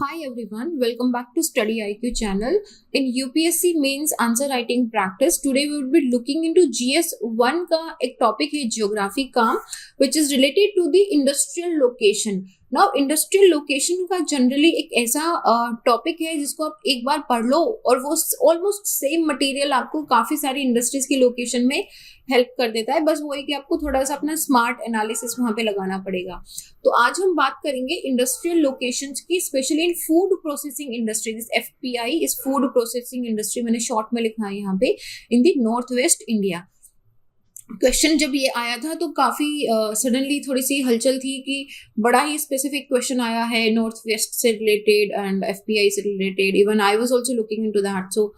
Hi everyone, welcome back to Study IQ channel. In UPSC Mains Answer Writing Practice, today we will be looking into GS 1 का एक topic है geography का, which is related to the industrial location. Now industrial location का generally एक ऐसा topic है जिसको आप एक बार पढ़ लो और वो ऑलमोस्ट सेम मटेरियल आपको काफी सारी इंडस्ट्रीज की लोकेशन में हेल्प कर देता है. बस वो है कि आपको थोड़ा सा अपना स्मार्ट एनालिसिस वहां पे लगाना पड़ेगा. तो आज हम बात करेंगे इंडस्ट्रियल लोकेशंस की, specially in food processing industry. FPI इस फूड प्रोसेसिंग इंडस्ट्री मैंने शॉर्ट में लिखा है यहाँ पे, इन the north west India. Question जब ये आया था तो काफी सडनली थोड़ी सी हलचल थी कि बड़ा ही स्पेसिफिक क्वेश्चन आया है नॉर्थ वेस्ट से रिलेटेड एंड FPI से related. Even I was also looking into that. So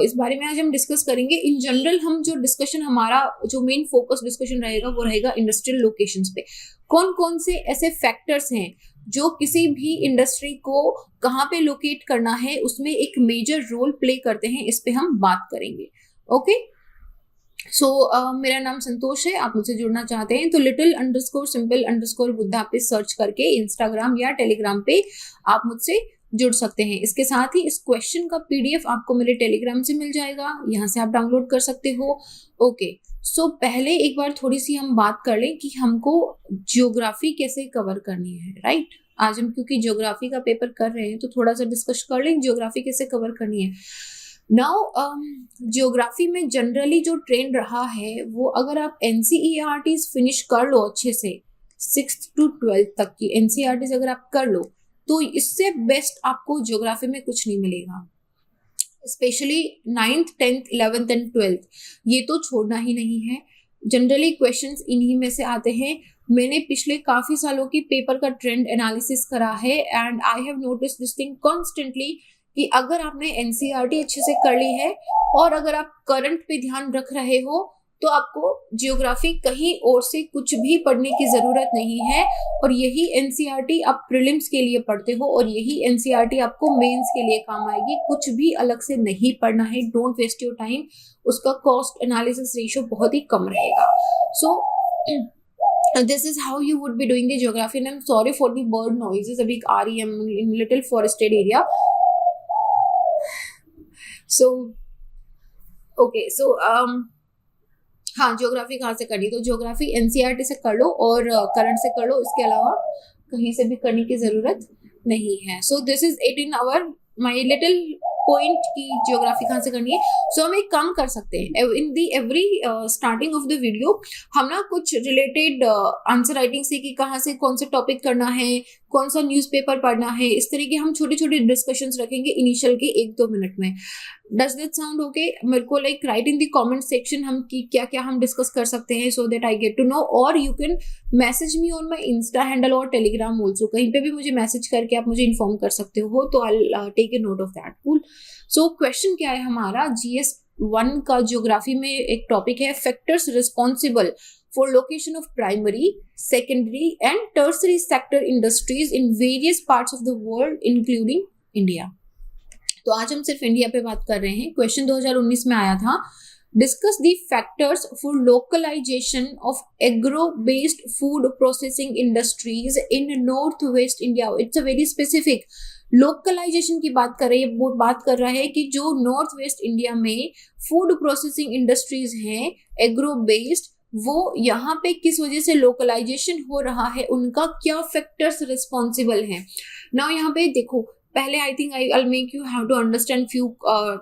इस बारे में आज हम डिस्कस करेंगे. इन जनरल हम जो डिस्कशन, हमारा जो मेन फोकस डिस्कशन रहेगा वो रहेगा इंडस्ट्रियल लोकेशंस पे. कौन कौन से ऐसे फैक्टर्स हैं जो किसी भी इंडस्ट्री को कहाँ पे लोकेट करना है उसमें एक मेजर रोल प्ले करते हैं, इस पे हम बात करेंगे. ओके सो मेरा नाम संतोष है. आप मुझसे जुड़ना चाहते हैं तो little_simple_बुद्धा पे सर्च करके इंस्टाग्राम या टेलीग्राम पे आप मुझसे जुड़ सकते हैं. इसके साथ ही इस क्वेश्चन का PDF आपको मेरे टेलीग्राम से मिल जाएगा, यहाँ से आप डाउनलोड कर सकते हो. ओके सो पहले एक बार थोड़ी सी हम बात कर लें कि हमको ज्योग्राफी कैसे कवर करनी है. राइट, आज हम क्योंकि ज्योग्राफी का पेपर कर रहे हैं तो थोड़ा सा डिस्कस कर लें ज्योग्राफी कैसे कवर करनी है. नाउ ज्योग्राफी में जनरली जो ट्रेंड रहा है वो, अगर आप NCERT फिनिश कर लो अच्छे से 6th to 12th तक की NCERT अगर आप कर लो तो इससे बेस्ट आपको ज्योग्राफी में कुछ नहीं मिलेगा. Specially 9th, 10th, 11th and 12th ये तो छोड़ना ही नहीं है. जनरली क्वेश्चंस इन्हीं में से आते हैं. मैंने पिछले काफी सालों की पेपर का ट्रेंड एनालिसिस करा है and I have notice this thing constantly कि अगर आपने NCERT अच्छे से कर ली है और अगर आप करंट पे ध्यान रख रहे हो तो आपको जियोग्राफी कहीं और से कुछ भी पढ़ने की जरूरत नहीं है. और यही NCERT आप प्रीलिम्स के लिए पढ़ते हो और यही NCERT आपको मेंस के लिए काम आएगी. कुछ भी अलग से नहीं पढ़ना है. Don't waste your time. उसका कॉस्ट एनालिसिस रेशियो बहुत ही कम रहेगा. सो this is how you would be doing the geography. And I'm sorry for the bird noises. अभी आ रही है in little forested area. So okay, so हाँ, ज्योग्राफी कहाँ से करनी, तो ज्योग्राफी NCERT से कर लो और करंट से कर लो. इसके अलावा कहीं से भी करने की जरूरत नहीं है. So this is it in our my little point की ज्योग्राफी कहाँ से करनी है. सो हम एक काम कर सकते हैं, in the every starting of the video हम ना कुछ रिलेटेड आंसर राइटिंग से कि कहाँ से कौन सा टॉपिक करना है, कौन सा न्यूज़पेपर पढ़ना है, इस तरह के हम छोटे छोटे डिस्कशंस रखेंगे इनिशियल के 1-2 मिनट में. Does that sound okay? मेरे को like write in the comment section हम कि क्या क्या हम डिस्कस कर सकते हैं so that I get to know. और you can message me on my insta handle और टेलीग्राम ऑल्सो. कहीं पे भी मुझे मैसेज करके आप मुझे इन्फॉर्म कर सकते हो, तो I take a note of that. Cool. So question क्या है हमारा, GS 1 का ज्योग्राफी में एक टॉपिक है factors responsible for location of primary, secondary and tertiary sector industries in various parts of the world including India. तो आज हम सिर्फ इंडिया पे बात कर रहे हैं. क्वेश्चन 2019 में आया था. Discuss the factors for localisation of agro based food processing industries in north west India. It's a very specific localisation की बात कर रही है. वो बात कर रहा है कि जो नॉर्थ वेस्ट इंडिया में फूड प्रोसेसिंग इंडस्ट्रीज हैं एग्रो बेस्ड, वो यहाँ पे किस वजह से लोकलाइजेशन हो रहा है, उनका क्या फैक्टर्स रिस्पॉन्सिबल हैं. नाउ यहाँ पे देखो, पहले I think I make you have to understand few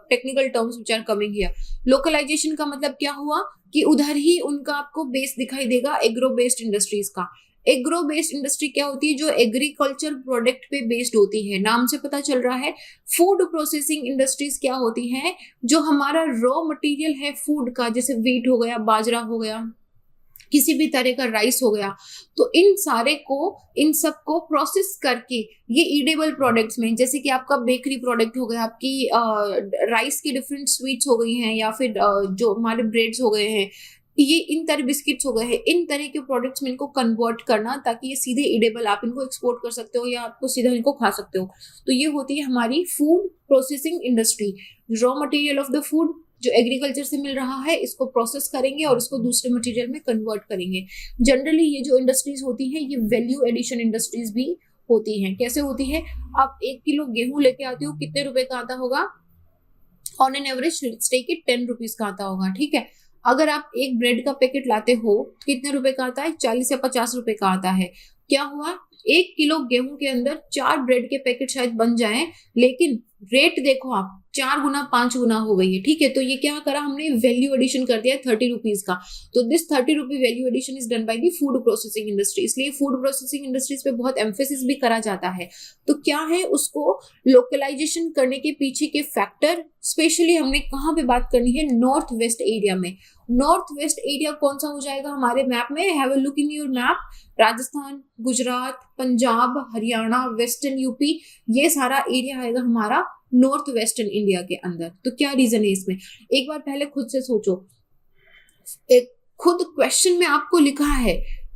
technical terms which are coming here. Localisation का मतलब क्या हुआ कि उधर ही उनका आपको बेस दिखाई देगा एग्रो बेस्ड इंडस्ट्रीज का. एग्रो बेस्ड इंडस्ट्री क्या होती है, जो एग्रीकल्चर प्रोडक्ट पे बेस्ड होती है. नाम से पता चल रहा है. फूड प्रोसेसिंग इंडस्ट्रीज क्या होती हैं, जो हमारा रॉ मटेरियल है फूड का, जैसे व्हीट हो गया, बाजरा हो गया, किसी भी तरह का राइस हो गया, तो इन सारे को, इन सब को प्रोसेस करके ये ईडेबल प्रोडक्ट्स में, जैसे कि आपका बेकरी प्रोडक्ट हो गया, आपकी राइस की डिफरेंट स्वीट्स हो गई हैं, या फिर जो हमारे ब्रेड्स हो गए हैं, ये इन तरह बिस्किट्स हो गए हैं, इन तरह के प्रोडक्ट्स में इनको कन्वर्ट करना ताकि ये सीधे ईडेबल, आप इनको एक्सपोर्ट कर सकते हो या आपको सीधा इनको खा सकते हो. तो ये होती है हमारी food processing industry. Raw material of the food जो एग्रीकल्चर से मिल रहा है इसको प्रोसेस करेंगे और इसको दूसरे मटेरियल में कन्वर्ट करेंगे. जनरली ये जो इंडस्ट्रीज होती हैं ये वैल्यू एडिशन इंडस्ट्रीज भी होती हैं। कैसे होती है? आप 1 किलो गेहूं लेके आते हो, कितने रुपए का आता होगा? On an average take it 10 rupees का आता होगा, ठीक है। अगर आप एक ब्रेड का पैकेट लाते हो तो कितने रुपए का आता है? 40 या 50 रुपए का आता है। क्या हुआ? 1 किलो गेहूं के अंदर 4 ब्रेड के पैकेट शायद बन जाएं, लेकिन रेट देखो आप 4 गुना 5 गुना हो गई है, ठीक है। तो ये क्या करा हमने? वैल्यू एडिशन कर दिया 30 रुपीज का। तो this 30 rupee value addition is done by the food processing industry. इसलिए फूड प्रोसेसिंग इंडस्ट्रीज पे बहुत एम्फेसिस भी करा जाता है। तो क्या है, उसको लोकलाइजेशन करने के पीछे के फैक्टर, स्पेशली हमने कहाँ पे बात करनी है? नॉर्थ वेस्ट एरिया में। नॉर्थ वेस्ट एरिया कौन सा हो जाएगा हमारे मैप में? Have a look in your map. Rajasthan, Gujarat, Punjab, Haryana, western UP, ये सारा एरिया आएगा हमारा नॉर्थ वेस्टर्न इंडिया के अंदर। तो क्या रीजन है इसमें? एक बार पहले खुद से सोचो। एक खुद क्वेश्चन में आपको लिखा है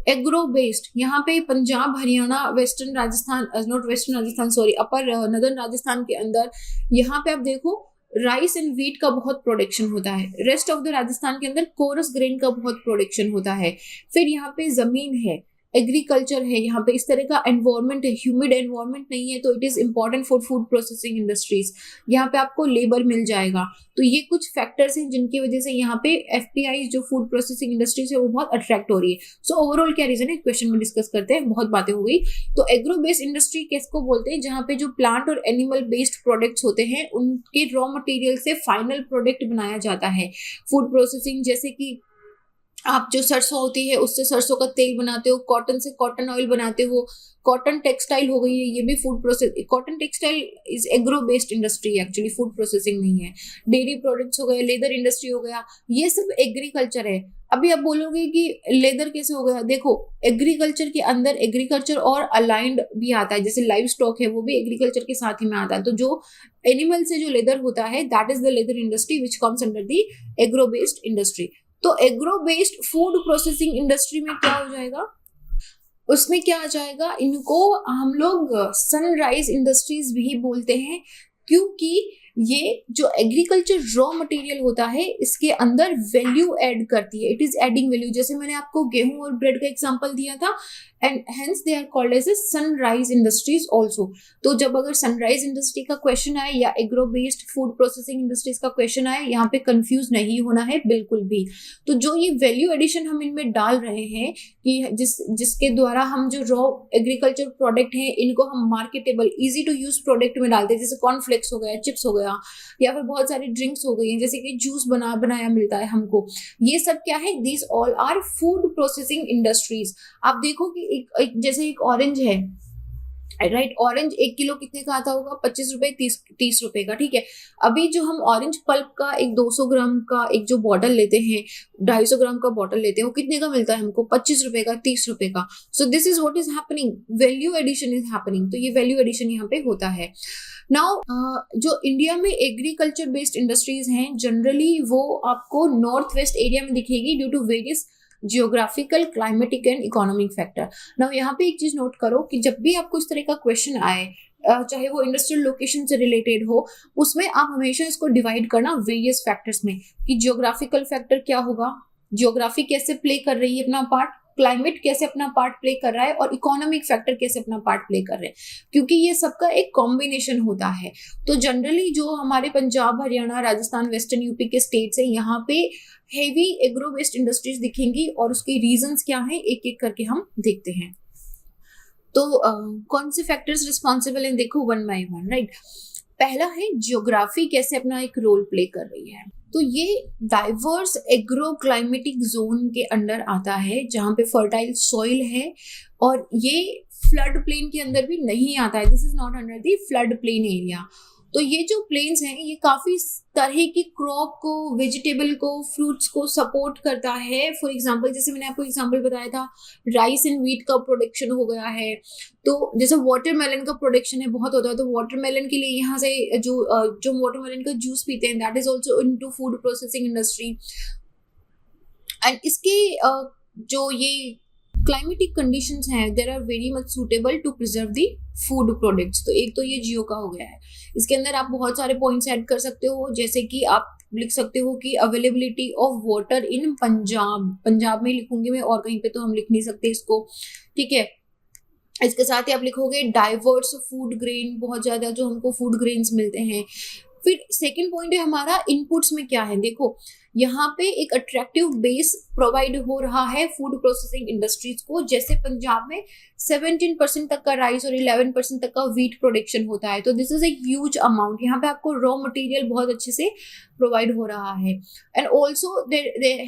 एग्रो बेस्ड, यहाँ पे Punjab, Haryana, western Rajasthan, not western Rajasthan sorry, upper northern Rajasthan के अंदर यहाँ पे आप देखो राइस एंड व्हीट का बहुत प्रोडक्शन होता है। रेस्ट ऑफ द राजस्थान के अंदर कोरस ग्रेन का बहुत प्रोडक्शन होता है। फिर यहाँ पे जमीन है, एग्रीकल्चर है, यहाँ पे इस तरह का एनवायरमेंट है, ह्यूमिड एनवायरमेंट नहीं है, तो it is important for food processing industries. यहाँ पे आपको लेबर मिल जाएगा। तो ये कुछ फैक्टर्स हैं जिनकी वजह से यहाँ पे एफपीआई जो फूड प्रोसेसिंग इंडस्ट्रीज है वो बहुत अट्रैक्ट हो रही है। सो ओवरऑल क्या रीजन है, क्वेश्चन में डिस्कस करते हैं, बहुत बातें हो गई। तो एग्रो बेस्ड इंडस्ट्री किसको बोलते हैं? जहाँ पे जो प्लांट और एनिमल बेस्ड प्रोडक्ट्स होते हैं उनके रॉ मटेरियल से फाइनल प्रोडक्ट बनाया जाता है। फूड प्रोसेसिंग जैसे कि आप जो सरसों होती है उससे सरसों का तेल बनाते हो, कॉटन से कॉटन ऑयल बनाते हो, कॉटन टेक्सटाइल हो गई है, ये भी food process, cotton textile is agro based industry, actually food processing नहीं है। डेयरी प्रोडक्ट्स हो गए, लेदर इंडस्ट्री हो गया, ये सब एग्रीकल्चर है। अभी आप बोलोगे कि लेदर कैसे हो गया? देखो एग्रीकल्चर के अंदर एग्रीकल्चर और अलाइंड भी आता है, जैसे लाइव स्टॉक है वो भी एग्रीकल्चर के साथ ही में आता है। तो जो एनिमल से जो लेदर होता है that is the leather industry which comes under the agro based industry. तो agro based food processing industry में क्या हो जाएगा? उसमें क्या आ जाएगा? इनको हम लोग सनराइज इंडस्ट्रीज भी बोलते हैं, क्योंकि ये जो एग्रीकल्चर रॉ मटेरियल होता है इसके अंदर वैल्यू ऐड करती है, इट इज एडिंग वैल्यू। जैसे मैंने आपको गेहूं और ब्रेड का एग्जांपल दिया था, and hence they are called as a sunrise industries also. तो जब अगर सनराइज इंडस्ट्री का क्वेश्चन आए या agro based food processing industries का क्वेश्चन आए, यहाँ पे कंफ्यूज नहीं होना है बिल्कुल भी। तो जो ये वैल्यू एडिशन हम इनमें डाल रहे हैं कि जिसके द्वारा हम जो रॉ एग्रीकल्चर प्रोडक्ट हैं इनको हम marketable easy to use product में डालते हैं, जैसे कॉर्नफ्लेक्स हो गया, चिप्स हो गया, या फिर बहुत सारी ड्रिंक्स हो गई हैं, जैसे कि जूस बनाया मिलता है हमको। ये सब क्या है? These all are food processing industries. आप देखो कि एक जैसे एक ऑरेंज है, राइट, ऑरेंज 1 किलो कितने का आता होगा? 25 रुपए, 30 रुपए का, ठीक है। अभी जो हम ऑरेंज पल्प का एक 200 ग्राम का एक जो बॉटल लेते हैं, 250 ग्राम का बॉटल लेते हैं, वो कितने का मिलता है हमको? 25 रुपए का, 30 रुपए का। So this is what is happening, value addition is happening. तो ये वैल्यू एडिशन यहाँ पे होता है। नाउ जो इंडिया में एग्रीकल्चर बेस्ड इंडस्ट्रीज हैं जनरली वो आपको नॉर्थ वेस्ट एरिया में दिखेगी due to various geographical, climatic and economic factor. Now यहाँ पे एक चीज नोट करो कि जब भी आपको इस तरह का क्वेश्चन आए, चाहे वो इंडस्ट्रियल लोकेशन से रिलेटेड हो, उसमें आप हमेशा इसको डिवाइड करना वेरियस फैक्टर्स में कि जियोग्राफिकल फैक्टर क्या होगा, जियोग्राफी कैसे प्ले कर रही है अपना पार्ट, क्लाइमेट कैसे अपना पार्ट प्ले कर रहा है, और इकोनॉमिक फैक्टर कैसे अपना पार्ट प्ले कर रहे हैं, क्योंकि ये सबका एक कॉम्बिनेशन होता है। तो जनरली जो हमारे पंजाब, हरियाणा, राजस्थान, वेस्टर्न यूपी के स्टेट्स है, यहाँ पे हेवी एग्रो बेस्ड इंडस्ट्रीज दिखेंगी, और उसके रीजंस क्या हैं एक एक करके हम देखते हैं। तो कौन से फैक्टर्स रिस्पॉन्सिबल हैं, देखो वन बाय वन, राइट। पहला है जियोग्राफी कैसे अपना एक रोल प्ले कर रही है। तो ये डाइवर्स एग्रो क्लाइमेटिक जोन के अंडर आता है जहाँ पे फर्टाइल सॉइल है, और ये फ्लड प्लेन के अंदर भी नहीं आता है। This is not under the flood plain area. तो ये जो प्लेन्स हैं ये काफी तरह की क्रॉप को, वेजिटेबल को, फ्रूट्स को सपोर्ट करता है। फॉर एग्जांपल जैसे मैंने आपको एग्जांपल बताया था, राइस एंड व्हीट का प्रोडक्शन हो गया है। तो जैसे वाटरमेलन का प्रोडक्शन है बहुत होता है, तो वाटरमेलन के लिए यहाँ से जो वाटरमेलन का जूस पीते हैं that is also into food processing industry. And इसके जो ये क्लाइमेटिक कंडीशंस हैं there are very much suitable to preserve the food products. तो एक तो ये जियो का हो गया है। इसके अंदर आप बहुत सारे पॉइंट्स ऐड कर सकते हो, जैसे कि आप लिख सकते हो कि availability of water in Punjab में लिखूंगी मैं, और कहीं पे तो हम लिख नहीं सकते इसको, ठीक है। इसके साथ ही आप लिखोगे डाइवर्स फूड ग्रेन, बहुत ज्यादा जो हमको फूड ग्रेन्स मिलते हैं। फिर सेकेंड पॉइंट है हमारा इनपुट्स में क्या है। देखो यहाँ पे एक अट्रैक्टिव बेस प्रोवाइड हो रहा है फूड प्रोसेसिंग इंडस्ट्रीज को। जैसे पंजाब में 17% तक का राइस और 11% तक का व्हीट प्रोडक्शन होता है, तो this is a huge amount. यहाँ पे आपको रॉ मटेरियल बहुत अच्छे से प्रोवाइड हो रहा है। And also they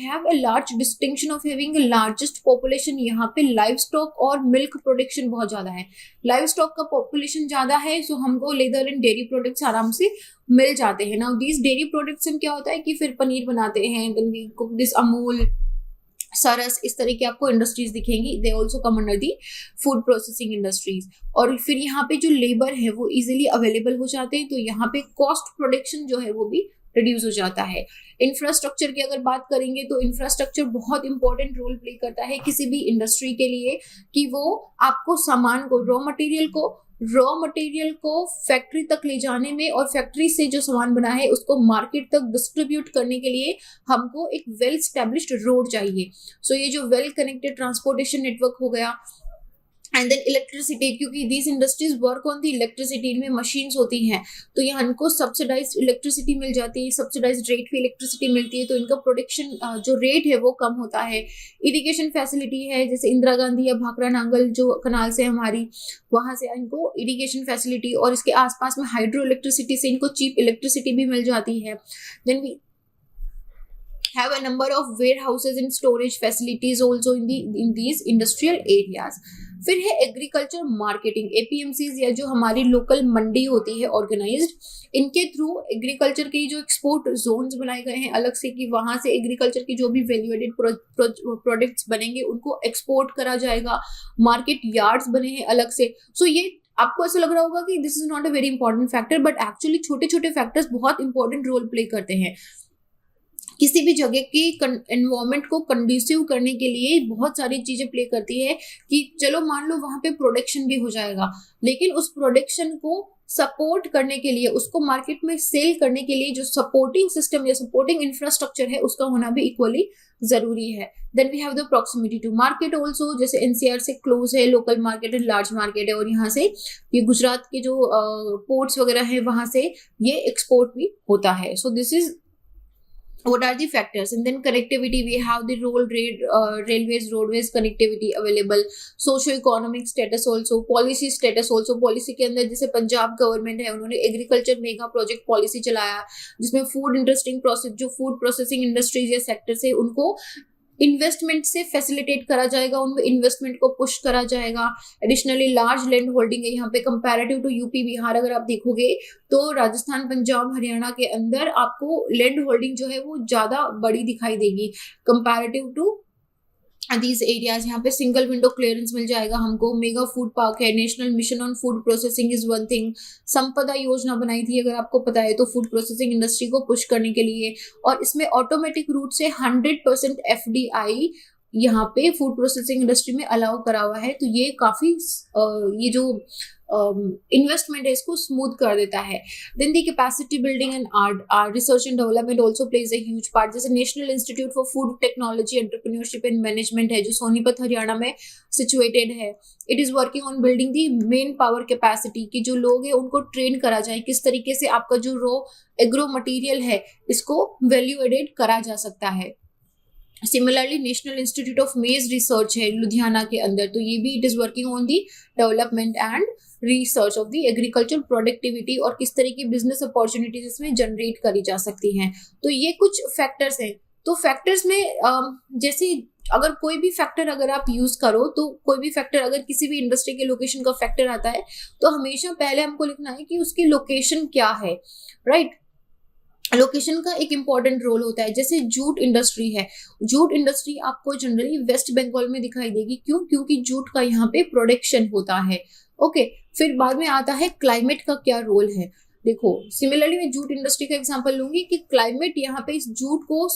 have a large distinction of having largest population. यहाँ पे लाइव स्टॉक और मिल्क प्रोडक्शन बहुत ज्यादा है। लाइव स्टॉक का पॉपुलेशन ज्यादा है, सो हमको लेदर एंड डेयरी प्रोडक्ट्स आराम से मिल जाते हैं। नाउ दीज डेयरी प्रोडक्ट्स में क्या होता है कि फिर पनीर बनाते हैं, then we cook this, Amul, Saras, इस तरह की आपको इंडस्ट्रीज दिखेंगी। They also come under the food processing industries. और फिर यहाँ पे जो लेबर है वो इजिली अवेलेबल हो जाते हैं, तो यहाँ पे कॉस्ट प्रोडक्शन जो है वो भी रिड्यूस हो जाता है। इंफ्रास्ट्रक्चर की अगर बात करेंगे तो इंफ्रास्ट्रक्चर बहुत इंपॉर्टेंट रोल प्ले करता है किसी भी इंडस्ट्री के लिए, कि वो आपको सामान को, रॉ मटेरियल को फैक्ट्री तक ले जाने में और फैक्ट्री से जो सामान बना है उसको मार्केट तक डिस्ट्रीब्यूट करने के लिए हमको एक वेल स्टैब्लिश्ड रोड चाहिए। सो ये जो वेल कनेक्टेड ट्रांसपोर्टेशन नेटवर्क हो गया। एंड देन इलेक्ट्रिसिटी, क्योंकि these industries work on the electricity, इनमें मशीन्स होती हैं, तो यहाँ इनको सब्सिडाइज इलेक्ट्रिसिटी मिल जाती है, सब्सिडाइज रेट पे इलेक्ट्रिसिटी मिलती है, तो इनका प्रोडक्शन जो रेट है वो कम होता है। इरिगेशन फैसिलिटी है, जैसे इंदिरा गांधी या भाखड़ा नांगल जो कनाल से हमारी, वहां से इनको इरिगेशन फैसिलिटी, और इसके आसपास में हाइड्रो इलेक्ट्रिसिटी से इनको चीप इलेक्ट्रिसिटी भी मिल जाती है। Then we have a number of warehouses and storage facilities also in these industrial areas। फिर है एग्रीकल्चर मार्केटिंग, एपीएमसीज या जो हमारी लोकल मंडी होती है ऑर्गेनाइज्ड, इनके थ्रू एग्रीकल्चर के जो एक्सपोर्ट जोन्स बनाए गए हैं अलग से, कि वहां से एग्रीकल्चर की जो भी वैल्यू एडेड प्रोडक्ट्स बनेंगे उनको एक्सपोर्ट करा जाएगा। मार्केट यार्ड्स बने हैं अलग से। सो ये आपको ऐसा लग रहा होगा कि this is not a very important factor, but actually छोटे छोटे फैक्टर्स बहुत इंपॉर्टेंट रोल प्ले करते हैं। किसी भी जगह की एनवायरमेंट को कंड्यूसिव करने के लिए बहुत सारी चीजें प्ले करती है, कि चलो मान लो वहां पे प्रोडक्शन भी हो जाएगा, लेकिन उस प्रोडक्शन को सपोर्ट करने के लिए, उसको मार्केट में सेल करने के लिए जो सपोर्टिंग सिस्टम या सपोर्टिंग इंफ्रास्ट्रक्चर है उसका होना भी इक्वली जरूरी है। Then we have the proximity to market also, जैसे एनसीआर से क्लोज है local market and large market है, और यहाँ से ये गुजरात के जो पोर्ट्स वगैरह है वहां से ये एक्सपोर्ट भी होता है। So this is what are the factors। And then connectivity, we have the railways, roadways connectivity available। socio economic status also, policy status also। policy के अंदर जैसे पंजाब गवर्नमेंट है, उन्होंने एग्रीकल्चर मेगा प्रोजेक्ट पॉलिसी चलाया, जिसमें फूड इंडस्ट्री प्रोसेस, जो food processing industries या sector से उनको इन्वेस्टमेंट से फैसिलिटेट करा जाएगा, उनमें इन्वेस्टमेंट को पुश करा जाएगा। एडिशनली लार्ज लैंड होल्डिंग है यहाँ पे, कंपैरेटिव टू यूपी बिहार अगर आप देखोगे तो राजस्थान पंजाब हरियाणा के अंदर आपको लैंड होल्डिंग जो है वो ज्यादा बड़ी दिखाई देगी कंपैरेटिव टू दीज एरियाज। यहाँ पे सिंगल विंडो क्लियरेंस मिल जाएगा हमको। मेगा फूड पार्क है, national mission on food processing is one thing. संपदा योजना बनाई थी अगर आपको पता है तो, फूड प्रोसेसिंग इंडस्ट्री को पुश करने के लिए, और इसमें ऑटोमेटिक रूट से 100% एफडीआई यहाँ पे फूड प्रोसेसिंग इंडस्ट्री में अलाउ करा हुआ है। तो ये काफी ये जो इन्वेस्टमेंट है इसको स्मूथ कर देता है। Then the capacity building and research and development also plays a huge part. जैसे national institute for food technology entrepreneurship and management है, जो सोनीपत हरियाणा में सिचुएटेड है। It is working on building the manpower capacity, कि जो लोग हैं उनको ट्रेन करा जाए किस तरीके से आपका जो रॉ एग्रो मटीरियल है इसको वैल्यू एडेड करा जा सकता है। सिमिलरली नेशनल इंस्टीट्यूट ऑफ मेज रिसर्च है लुधियाना के अंदर, तो ये भी it is working on the development and research of the agriculture productivity, और किस तरह की बिजनेस अपॉर्चुनिटीज इसमें जनरेट करी जा सकती हैं। तो ये कुछ फैक्टर्स हैं। तो फैक्टर्स में जैसे अगर कोई भी फैक्टर अगर आप यूज करो, तो कोई भी फैक्टर अगर किसी भी इंडस्ट्री के लोकेशन का फैक्टर आता है तो हमेशा पहले हमको लिखना है कि उसकी लोकेशन क्या है, राइट। लोकेशन का एक इंपॉर्टेंट रोल होता है। जैसे जूट इंडस्ट्री है, जूट इंडस्ट्री आपको जनरली वेस्ट बंगाल में दिखाई देगी, क्यों? क्योंकि जूट का यहाँ पे प्रोडक्शन होता है। ओके, फिर बाद में आता है क्लाइमेट का क्या रोल है। देखो सिमिलरली मैं जूट इंडस्ट्री का एग्जांपल लूंगी कि क्लाइमेट यहाँ पे इस जूट को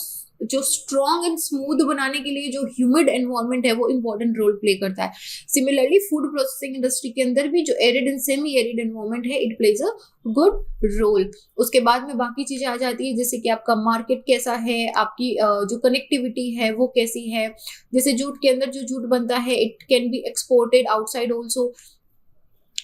जो स्ट्रॉन्ग एंड स्मूथ बनाने के लिए जो ह्यूमिड एनवायरनमेंट है वो इंपॉर्टेंट रोल प्ले करता है। सिमिलरली फूड प्रोसेसिंग इंडस्ट्री के अंदर भी जो arid and semi arid environment है it plays a good role. उसके बाद में बाकी चीजें आ जाती है जैसे कि आपका मार्केट कैसा है, आपकी जो कनेक्टिविटी है वो कैसी है। जैसे जूट के अंदर जो जूट बनता है it can B exported outside also.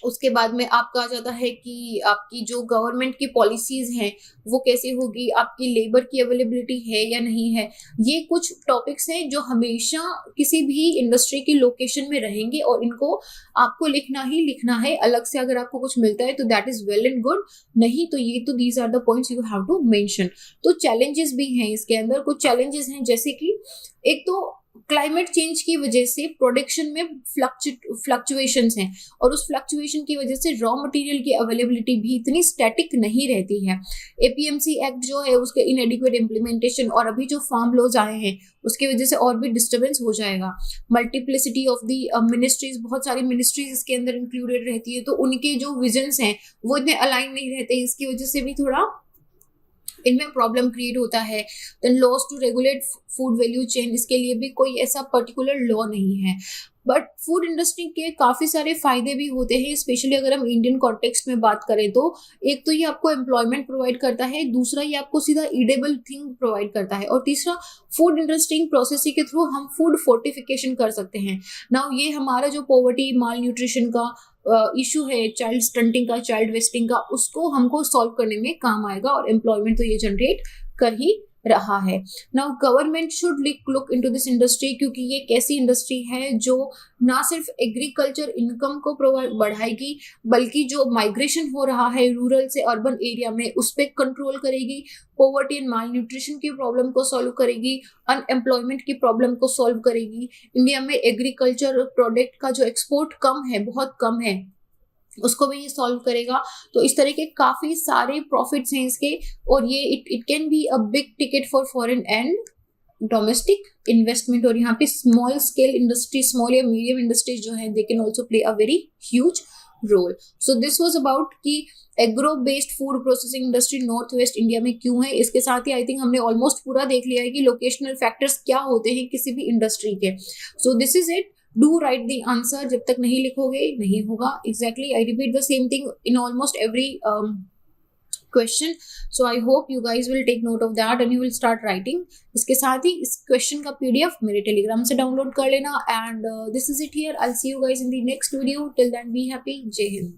उसके बाद में आपका आ जाता है कि आपकी जो गवर्नमेंट की पॉलिसीज हैं वो कैसी होगी, आपकी लेबर की अवेलेबिलिटी है या नहीं है। ये कुछ टॉपिक्स हैं जो हमेशा किसी भी इंडस्ट्री की लोकेशन में रहेंगे और इनको आपको लिखना ही लिखना है। अलग से अगर आपको कुछ मिलता है तो that is well and good, नहीं तो ये तो these are the points you have to mention. तो चैलेंजेस भी हैं इसके अंदर, कुछ चैलेंजेस हैं जैसे कि एक तो क्लाइमेट चेंज की वजह से प्रोडक्शन में फ्लक्चुएशंस हैं और उस फ्लक्चुएशन की वजह से रॉ मटेरियल की अवेलेबिलिटी भी इतनी स्टैटिक नहीं रहती है। एपीएमसी एक्ट जो है उसके इनएडिक्वेट इम्प्लीमेंटेशन और अभी जो फार्म लॉज आए हैं उसकी वजह से और भी डिस्टर्बेंस हो जाएगा। मल्टीप्लिसिटी ऑफ दी मिनिस्ट्रीज, बहुत सारी मिनिस्ट्रीज इसके अंदर इंक्लूडेड रहती है तो उनके जो विजन्स हैं वो इतने अलाइन नहीं रहते, इसकी वजह से भी थोड़ा इनमें प्रॉब्लम क्रिएट होता है। Then laws to regulate food value chain, इसके लिए भी कोई ऐसा पर्टिकुलर लॉ नहीं है। बट फूड इंडस्ट्री के काफी सारे फायदे भी होते हैं, स्पेशली अगर हम इंडियन कॉन्टेक्स्ट में बात करें तो एक तो ये आपको एम्प्लॉयमेंट प्रोवाइड करता है, दूसरा ये आपको सीधा ईडेबल थिंग प्रोवाइड करता है और तीसरा फूड इंडस्ट्री प्रोसेसिंग के थ्रू हम फूड फोर्टिफिकेशन कर सकते हैं। नाउ ये हमारा जो पॉवर्टी माल न्यूट्रिशन का इशू है, चाइल्ड स्टंटिंग का, चाइल्ड वेस्टिंग का, उसको हमको सॉल्व करने में काम आएगा और एम्प्लॉयमेंट तो ये जनरेट कर ही रहा है। Now government should look into this industry क्योंकि ये एक ऐसी इंडस्ट्री है जो ना सिर्फ एग्रीकल्चर इनकम को बढ़ाएगी बल्कि जो माइग्रेशन हो रहा है रूरल से अर्बन एरिया में उस पर कंट्रोल करेगी, पॉवर्टी एंड माल न्यूट्रिशन की प्रॉब्लम को सॉल्व करेगी, अनएम्प्लॉयमेंट की प्रॉब्लम को सॉल्व करेगी। इंडिया में एग्रीकल्चर प्रोडक्ट का जो एक्सपोर्ट कम है, बहुत कम है, उसको भी ये सॉल्व करेगा। तो इस तरह के काफी सारे प्रॉफिट्स हैं इसके और ये it can be a big ticket for foreign and domestic investment. और यहाँ पे स्मॉल स्केल इंडस्ट्री, स्मॉल या मीडियम इंडस्ट्रीज जो है they can also play a very huge role. So this was about कि agro based food processing industry north west India में क्यों है। इसके साथ ही आई थिंक हमने ऑलमोस्ट पूरा देख लिया है कि लोकेशनल फैक्टर्स क्या होते हैं किसी भी इंडस्ट्री के। So this is it, do write the answer, जब तक नहीं लिखोगे नहीं होगा। Exactly I repeat the same thing in almost every question, so I hope you guys will take note of that and you will start writing. इसके साथ ही इस question का पीडीएफ मेरे टेलीग्राम से डाउनलोड कर लेना and this is it here, I will see you guys in the next video, till then be happy, जय हिंद।